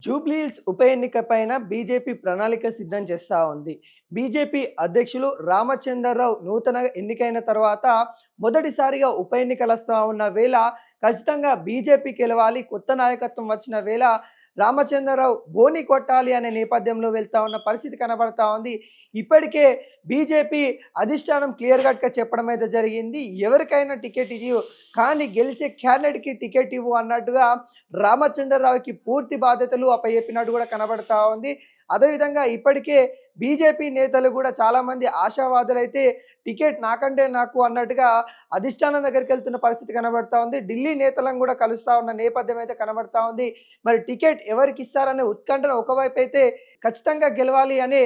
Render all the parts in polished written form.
జూబ్లీహిల్స్ ఉప ఎన్నిక పైన బీజేపీ ప్రణాళిక సిద్ధం చేస్తూ ఉంది. బీజేపీ అధ్యక్షులు రామచంద్రరావు నూతనంగా ఎన్నికైన తర్వాత మొదటిసారిగా ఉప ఎన్నికలు వస్తూ ఉన్న వేళ ఖచ్చితంగా బీజేపీ గెలవాలి, కొత్త నాయకత్వం వచ్చిన వేళ రామచంద్రరావు బోని కొట్టాలి అనే నేపథ్యంలో వెళ్తా ఉన్న పరిస్థితి కనబడతా ఉంది. ఇప్పటికే బీజేపీ అధిష్టానం క్లియర్ కట్గా చెప్పడం అయితే జరిగింది. ఎవరికైనా టికెట్ ఇవ్వు, కానీ గెలిచే క్యాండిడేట్కి టికెట్ ఇవ్వు అన్నట్టుగా రామచంద్రరావుకి పూర్తి బాధ్యతలు అప్పచెప్పినట్టు కూడా కనబడతా ఉంది. అదేవిధంగా ఇప్పటికే బీజేపీ నేతలు కూడా చాలామంది ఆశావాదులైతే టికెట్ నాకంటే నాకు అన్నట్టుగా అధిష్టానం దగ్గరికి వెళ్తున్న పరిస్థితి కనబడతా ఉంది. ఢిల్లీ నేతలను కూడా కలుస్తూ ఉన్న నేపథ్యం అయితే కనబడతా ఉంది. మరి టికెట్ ఎవరికి ఇస్తారనే ఉత్కంఠన ఒకవైపు అయితే ఖచ్చితంగా గెలవాలి అనే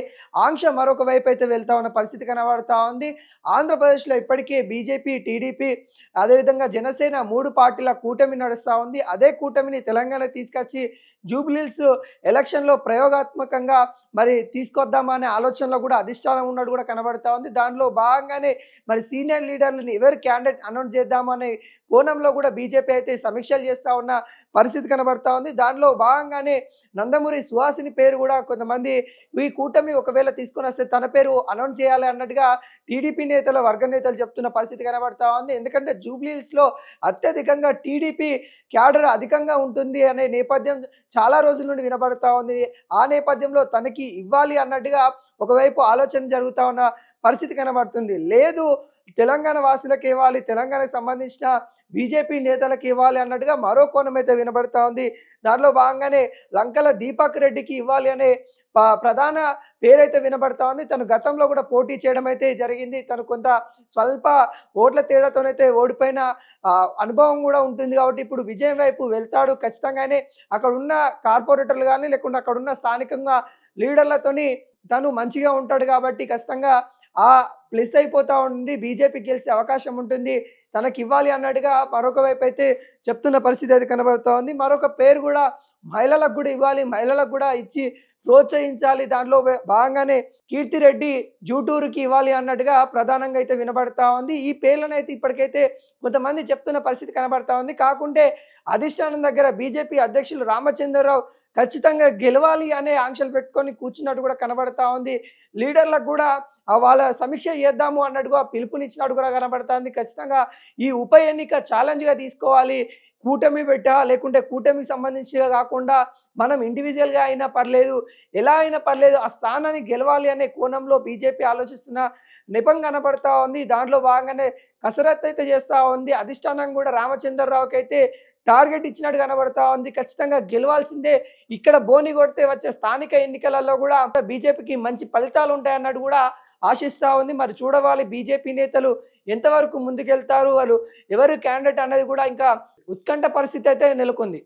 ఆంక్ష మరొక వైపు అయితే వెళ్తా ఉన్న పరిస్థితి కనబడతా ఉంది. ఆంధ్రప్రదేశ్లో ఇప్పటికే బీజేపీ, టీడీపీ అదేవిధంగా జనసేన 3 పార్టీల కూటమి నడుస్తూ ఉంది. అదే కూటమిని తెలంగాణ తీసుకొచ్చి జూబ్లీహిల్స్ ఎలక్షన్లో ప్రయోగాత్మకంగా మరి తీసుకొద్దామా అనే ఆలోచనలో కూడా అధిష్టానం ఉన్నట్టు కూడా కనబడతా ఉంది. దానిలో భాగంగానే మరి సీనియర్ లీడర్లను ఎవరు క్యాండిడేట్ అనౌన్స్ చేద్దామనే కోణంలో కూడా బీజేపీ అయితే సమీక్షలు చేస్తూ ఉన్న పరిస్థితి కనబడతా ఉంది. దానిలో భాగంగానే నందమూరి సుహాసిని పేరు కూడా కొంతమంది ఈ కూటమి ఒకవేళ తీసుకొని వస్తే తన పేరు అనౌన్స్ చేయాలి అన్నట్టుగా టీడీపీ నేతల వర్గ నేతలు చెప్తున్న పరిస్థితి కనబడతా ఉంది. ఎందుకంటే జూబ్లీహిల్స్లో అత్యధికంగా టీడీపీ క్యాడర్ అధికంగా ఉంటుంది అనే నేపథ్యం చాలా రోజుల నుండి వినబడతా ఉంది. ఆ నేపథ్యంలో తనకి ఇవ్వాలి అన్నట్టుగా ఒకవైపు ఆలోచన జరుగుతూ ఉన్న పరిస్థితి కనబడుతుంది. లేదు, తెలంగాణ వాసులకు ఇవ్వాలి, తెలంగాణకు సంబంధించిన బీజేపీ నేతలకు ఇవ్వాలి అన్నట్టుగా మరో కోణం అయితే వినబడతా ఉంది. దానిలో భాగంగానే లంకల దీపక్ రెడ్డికి ఇవ్వాలి అనే ప్రధాన పేరైతే వినబడతా ఉంది. తను గతంలో కూడా పోటీ చేయడం అయితే జరిగింది. తను కొంత స్వల్ప ఓట్ల తేడాతోనైతే ఓడిపోయిన అనుభవం కూడా ఉంటుంది కాబట్టి ఇప్పుడు విజయం వైపు వెళ్తాడు. ఖచ్చితంగానే అక్కడ ఉన్న కార్పొరేటర్లు కానీ లేకుండా అక్కడ ఉన్న స్థానికంగా లీడర్లతోని తను మంచిగా ఉంటాడు కాబట్టి ఖచ్చితంగా ఆ ప్లస్ అయిపోతూ ఉంది. బీజేపీ గెలిచే అవకాశం ఉంటుంది, తనకి ఇవ్వాలి అన్నట్టుగా మరొక వైపు అయితే చెప్తున్న పరిస్థితి అయితే కనబడుతూ ఉంది. మరొక పేరు కూడా మహిళలకు కూడా ఇవ్వాలి, మహిళలకు కూడా ఇచ్చి ప్రోత్సహించాలి. దాంట్లో భాగంగానే కీర్తిరెడ్డి జూటూరుకి ఇవ్వాలి అన్నట్టుగా ప్రధానంగా అయితే వినబడతా ఉంది. ఈ పేర్లను అయితే ఇప్పటికైతే కొంతమంది చెప్తున్న పరిస్థితి కనబడతా ఉంది. కాకుంటే అధిష్టానం దగ్గర బీజేపీ అధ్యక్షులు రామచంద్రరావు ఖచ్చితంగా గెలవాలి అనే ఆంక్షలు పెట్టుకొని కూర్చున్నట్టు కూడా కనబడతా ఉంది. లీడర్లకు కూడా వాళ్ళ సమీక్ష చేద్దాము అన్నట్టుగా పిలుపునిచ్చినట్టు కూడా కనబడుతుంది. ఖచ్చితంగా ఈ ఉప ఎన్నిక ఛాలెంజ్గా తీసుకోవాలి. కూటమి పెట్టా లేకుంటే కూటమికి సంబంధించిగా కాకుండా మనం ఇండివిజువల్గా అయినా పర్లేదు, ఎలా అయినా పర్లేదు, ఆ స్థానాన్ని గెలవాలి అనే కోణంలో బీజేపీ ఆలోచిస్తున్న నెపం కనబడతా ఉంది. దాంట్లో భాగంగానే కసరత్తు అయితే చేస్తూ ఉంది. అధిష్టానం కూడా రామచంద్రరావుకి అయితే టార్గెట్ ఇచ్చినట్టు కనబడతా ఉంది. ఖచ్చితంగా గెలవాల్సిందే, ఇక్కడ బోని కొడితే వచ్చే స్థానిక ఎన్నికలలో కూడా బీజేపీకి మంచి ఫలితాలు ఉంటాయన్నట్టు కూడా ఆశిస్తూ ఉంది. మరి చూడవాలి బీజేపీ నేతలు ఎంతవరకు ముందుకెళ్తారు, వాళ్ళు ఎవరు క్యాండిడేట్ అన్నది కూడా ఇంకా ఉత్కంఠ పరిస్థితి అయితే నెలకొంది.